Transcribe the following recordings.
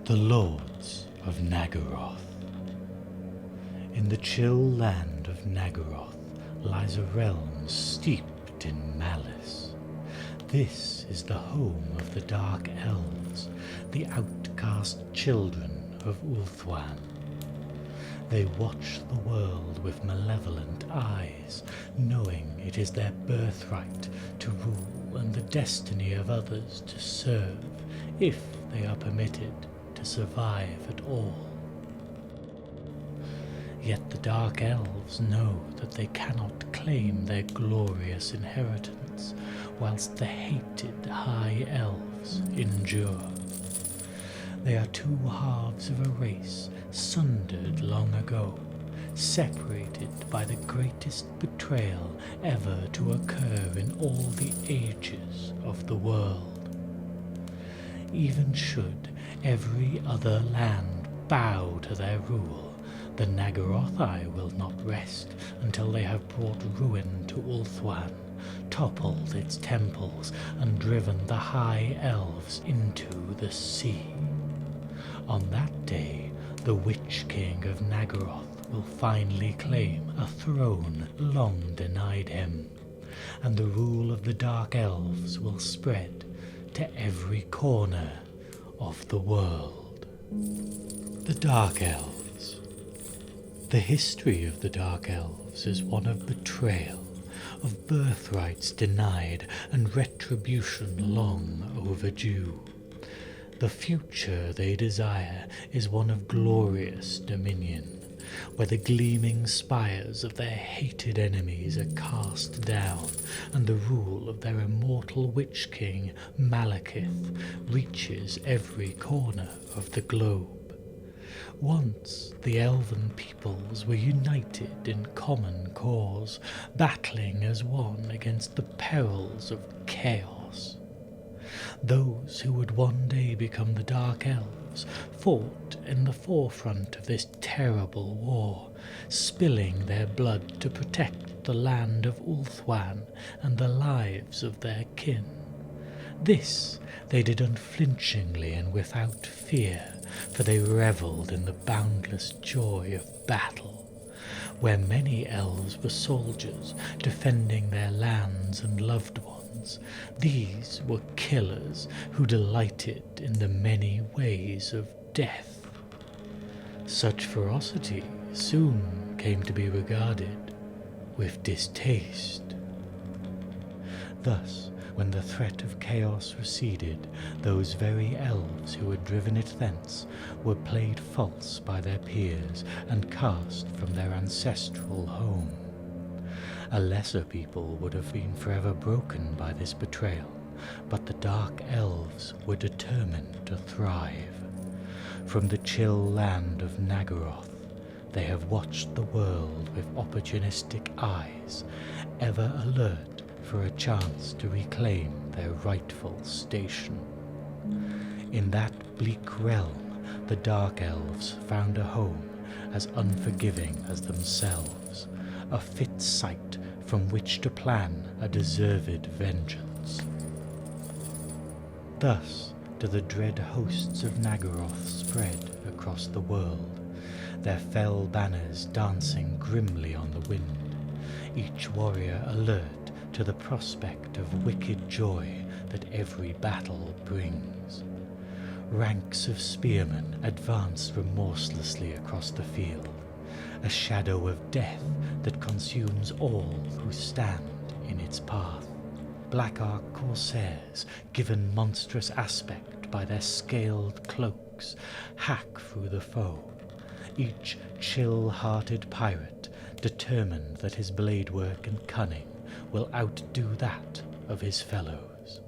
The Lords of Naggaroth. In the chill land of Naggaroth lies a realm steeped in malice. This is the home of the Dark Elves, the outcast children of Ulthuan. They watch the world with malevolent eyes, knowing it is their birthright to rule and the destiny of others to serve, if they are permitted to survive at all. Yet the Dark Elves know that they cannot claim their glorious inheritance, whilst the hated High Elves endure. They are two halves of a race sundered long ago, separated by the greatest betrayal ever to occur in all the ages of the world. Even should every other land bow to their rule, the Naggarothi will not rest until they have brought ruin to Ulthuan, toppled its temples, and driven the High Elves into the sea. On that day, the Witch King of Naggaroth will finally claim a throne long denied him, and the rule of the Dark Elves will spread to every corner of the world. The Dark Elves. The history of the Dark Elves is one of betrayal, of birthrights denied, and retribution long overdue. The future they desire is one of glorious dominion, where the gleaming spires of their hated enemies are cast down, and the rule of their immortal Witch King, Malekith, reaches every corner of the globe. Once the elven peoples were united in common cause, battling as one against the perils of chaos. Those who would one day become the Dark Elves fought in the forefront of this terrible war, spilling their blood to protect the land of Ulthuan and the lives of their kin. This they did unflinchingly and without fear, for they revelled in the boundless joy of battle. Where many elves were soldiers, defending their lands and loved ones, these were killers who delighted in the many ways of death. Such ferocity soon came to be regarded with distaste. Thus, when the threat of chaos receded, those very elves who had driven it thence were played false by their peers and cast from their ancestral home. A lesser people would have been forever broken by this betrayal, but the Dark Elves were determined to thrive. From the chill land of Naggaroth, they have watched the world with opportunistic eyes, ever alert for a chance to reclaim their rightful station. In that bleak realm, the Dark Elves found a home as unforgiving as themselves, a fit site from which to plan a deserved vengeance. Thus do the dread hosts of Naggaroth spread across the world, their fell banners dancing grimly on the wind, each warrior alert to the prospect of wicked joy that every battle brings. Ranks of spearmen advance remorselessly across the field, a shadow of death that consumes all who stand in its path. Black-ark corsairs, given monstrous aspect by their scaled cloaks, hack through the foe, each chill-hearted pirate determined that his blade work and cunning will outdo that of his fellows.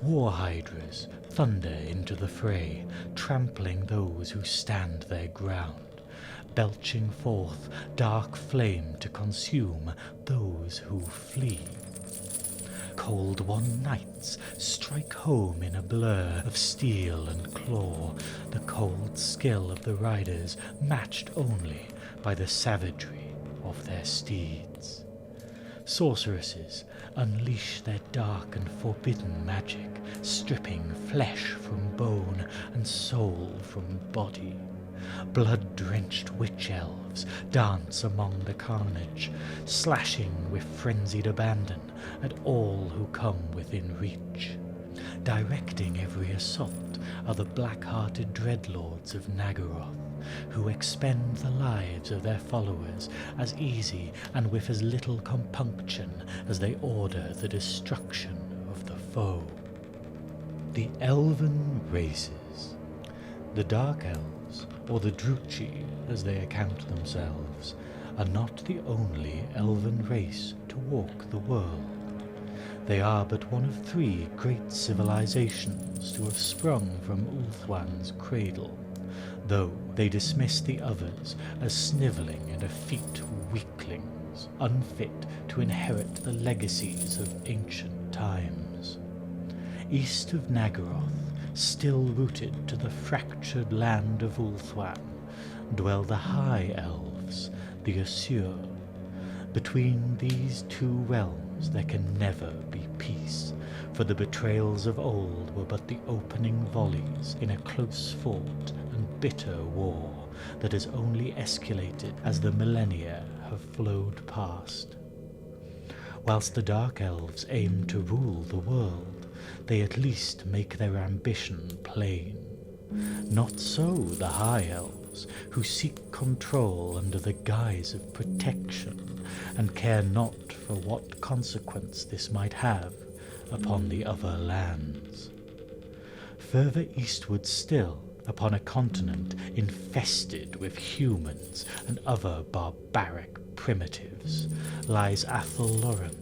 War hydras thunder into the fray, trampling those who stand their ground, belching forth dark flame to consume those who flee. Cold One knights strike home in a blur of steel and claw, the cold skill of the riders matched only by the savagery of their steeds. Sorceresses unleash their dark and forbidden magic, stripping flesh from bone and soul from body. Blood-drenched witch elves dance among the carnage, slashing with frenzied abandon at all who come within reach. Directing every assault are the black-hearted dreadlords of NAGGAROTH, who expend the lives of their followers as easy and with as little compunction as they order the destruction of the foe. The Elven races. The Dark Elves, or the Druchii as they account themselves, are not the only Elven race to walk the world. They are but one of 3 great civilizations to have sprung from Ulthuan's cradle, though they dismiss the others as snivelling and effete weaklings, unfit to inherit the legacies of ancient times. East of NAGGAROTH, still rooted to the fractured land of Ulthuan, dwell the High Elves, the Asur. Between these 2 realms there can never be peace, for the betrayals of old were but the opening volleys in a close fought and bitter war that has only escalated as the millennia have flowed past. Whilst the Dark Elves aim to rule the world, they at least make their ambition plain. Not so the High Elves, who seek control under the guise of protection, and care not for what consequence this might have upon the other lands. Further eastward still, upon a continent infested with humans and other barbaric primitives, lies Athel-Loren,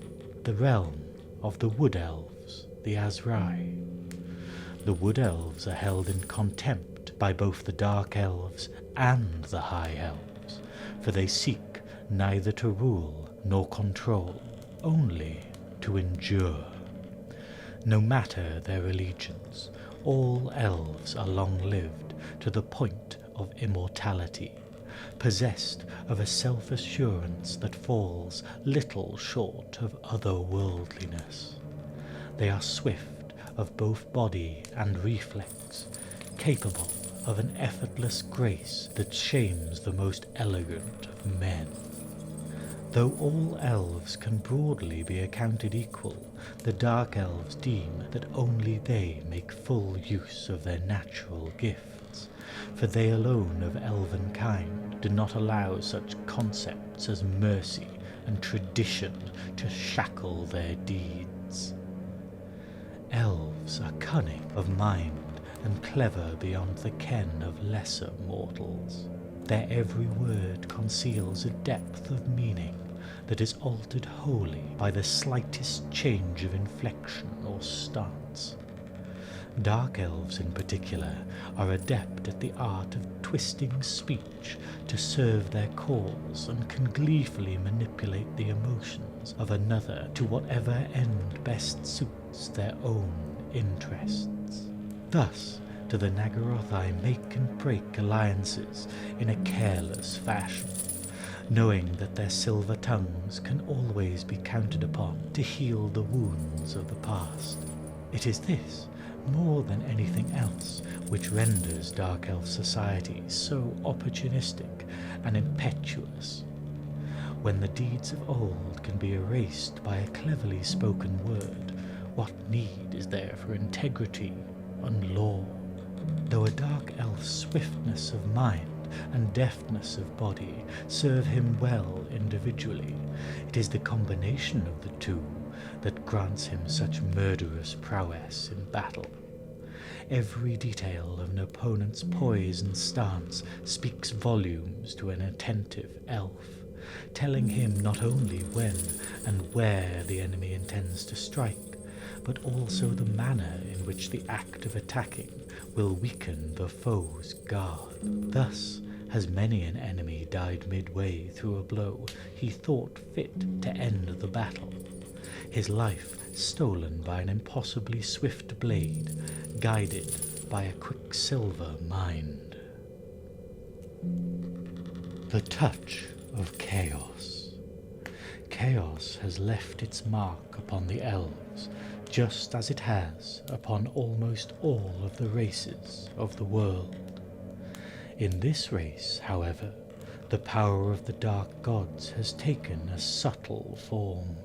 the realm of the Wood Elves, the Azrai. The Wood Elves are held in contempt by both the Dark Elves and the High Elves, for they seek neither to rule nor control, only to endure. No matter their allegiance, all elves are long-lived to the point of immortality, possessed of a self-assurance that falls little short of otherworldliness. They are swift of both body and reflex, capable of an effortless grace that shames the most elegant of men. Though all elves can broadly be accounted equal, the Dark Elves deem that only they make full use of their natural gifts, for they alone of elven kind do not allow such concepts as mercy and tradition to shackle their deeds. Elves are cunning of mind and clever beyond the ken of lesser mortals. Their every word conceals a depth of meaning that is altered wholly by the slightest change of inflection or stance. Dark Elves in particular are adept at the art of twisting speech to serve their cause, and can gleefully manipulate the emotions of another to whatever end best suits their own interests. Thus do the Naggarothi make and break alliances in a careless fashion, knowing that their silver tongues can always be counted upon to heal the wounds of the past. It is this, more than anything else, which renders Dark Elf society so opportunistic and impetuous. When the deeds of old can be erased by a cleverly spoken word, what need is there for integrity and law? Though a Dark Elf's swiftness of mind and deftness of body serve him well individually, it is the combination of the two that grants him such murderous prowess in battle. Every detail of an opponent's poise and stance speaks volumes to an attentive elf, telling him not only when and where the enemy intends to strike, but also the manner in which the act of attacking will weaken the foe's guard. Thus has many an enemy died midway through a blow he thought fit to end the battle, his life stolen by an impossibly swift blade, guided by a quicksilver mind. The touch of chaos. Chaos has left its mark upon the elves, just as it has upon almost all of the races of the world. In this race, however, the power of the dark gods has taken a subtle form.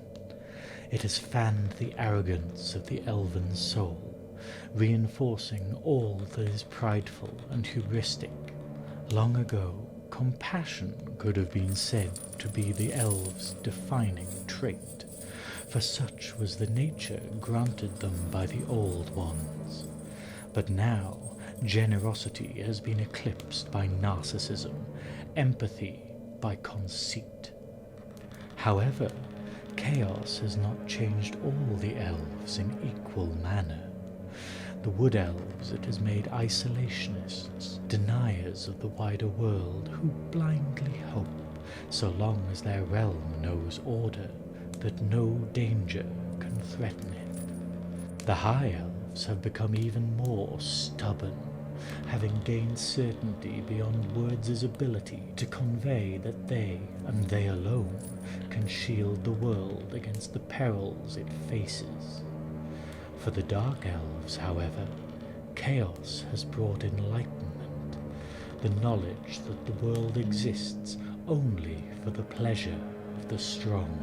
It has fanned the arrogance of the elven soul, reinforcing all that is prideful and hubristic. Long ago, compassion could have been said to be the elves' defining trait, for such was the nature granted them by the Old Ones. But now, generosity has been eclipsed by narcissism, empathy by conceit. However, chaos has not changed all the elves in equal manner. The wood elves it has made isolationists, deniers of the wider world, who blindly hope, so long as their realm knows order, that no danger can threaten it. The high elves have become even more stubborn, having gained certainty beyond words' ability to convey that they, and they alone, can shield the world against the perils it faces. For the Dark Elves, however, chaos has brought enlightenment, the knowledge that the world exists only for the pleasure of the strong.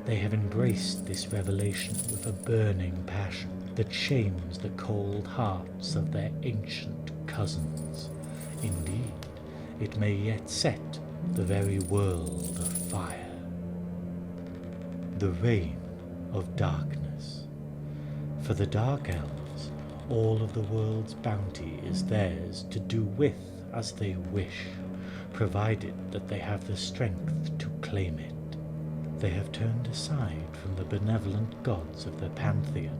They have embraced this revelation with a burning passion that shames the cold hearts of their ancient cousins. Indeed, it may yet set the very world afire. The reign of darkness. For the Dark Elves, all of the world's bounty is theirs to do with as they wish, provided that they have the strength to claim it. They have turned aside from the benevolent gods of their pantheon,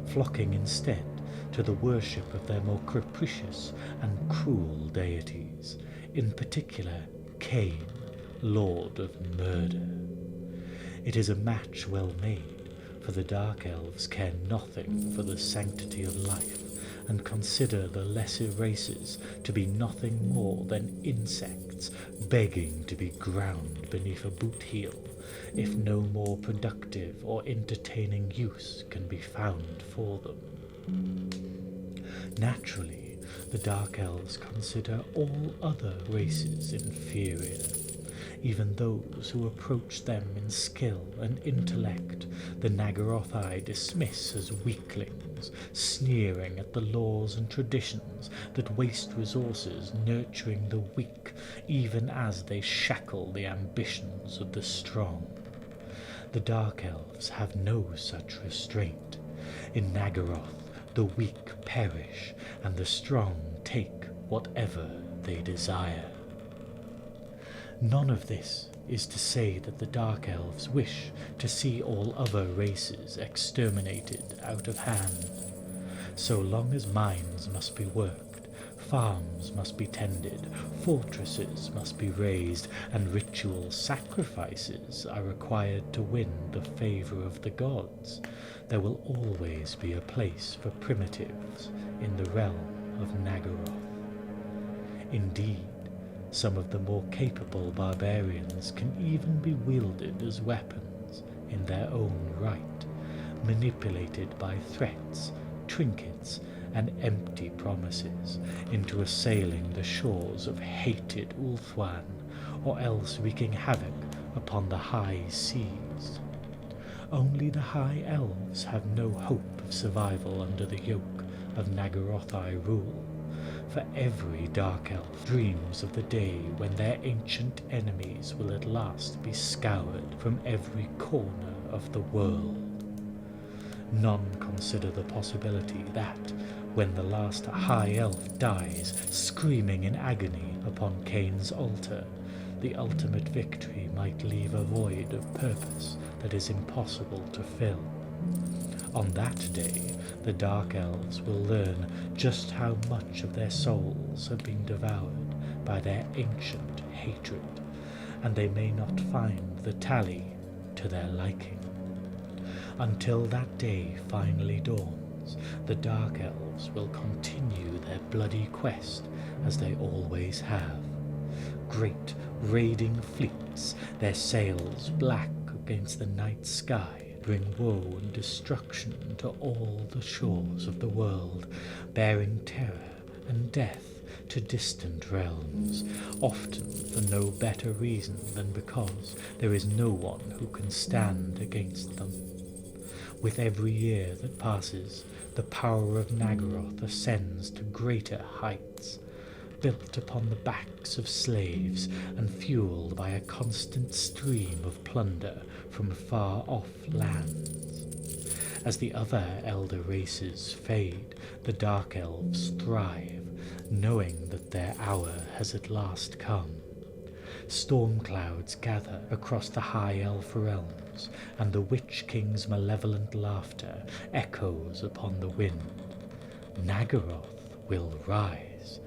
flocking instead to the worship of their more capricious and cruel deities, in particular Cain, Lord of Murder. It is a match well made, for the Dark Elves care nothing for the sanctity of life, and consider the lesser races to be nothing more than insects begging to be ground beneath a boot heel, if no more productive or entertaining use can be found for them. Naturally, the Dark Elves consider all other races inferior. Even those who approach them in skill and intellect, the NAGGAROTHI dismiss as weaklings, sneering at the laws and traditions that waste resources nurturing the weak, even as they shackle the ambitions of the strong. The Dark Elves have no such restraint. In NAGGAROTH, the weak perish, and the strong take whatever they desire. None of this is to say that the Dark Elves wish to see all other races exterminated out of hand. So long as mines must be worked, farms must be tended, fortresses must be razed, and ritual sacrifices are required to win the favour of the gods, there will always be a place for primitives in the realm of NAGGAROTH. Indeed, some of the more capable barbarians can even be wielded as weapons in their own right, manipulated by threats, trinkets, and empty promises into assailing the shores of hated Ulthuan, or else wreaking havoc upon the high seas. Only the High Elves have no hope of survival under the yoke of NAGGAROTHI rule, for every Dark Elf dreams of the day when their ancient enemies will at last be scoured from every corner of the world. None consider the possibility that, when the last High Elf dies, screaming in agony upon Cain's altar, the ultimate victory might leave a void of purpose that is impossible to fill. On that day, the Dark Elves will learn just how much of their souls have been devoured by their ancient hatred, and they may not find the tally to their liking. Until that day finally dawns, the Dark Elves will continue their bloody quest as they always have. Great raiding fleets knights, their sails black against the night sky, bring woe and destruction to all the shores of the world, bearing terror and death to distant realms, often for no better reason than because there is no one who can stand against them. With every year that passes, the power of Naggaroth ascends to greater heights, built upon the backs of slaves and fueled by a constant stream of plunder from far-off lands. As the other elder races fade, the Dark Elves thrive, knowing that their hour has at last come. Storm clouds gather across the high elf realms, and the Witch King's malevolent laughter echoes upon the wind. Naggaroth will rise,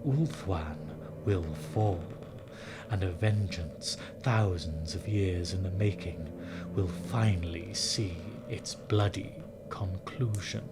Ulthuan will fall, and a vengeance thousands of years in the making will finally see its bloody conclusion.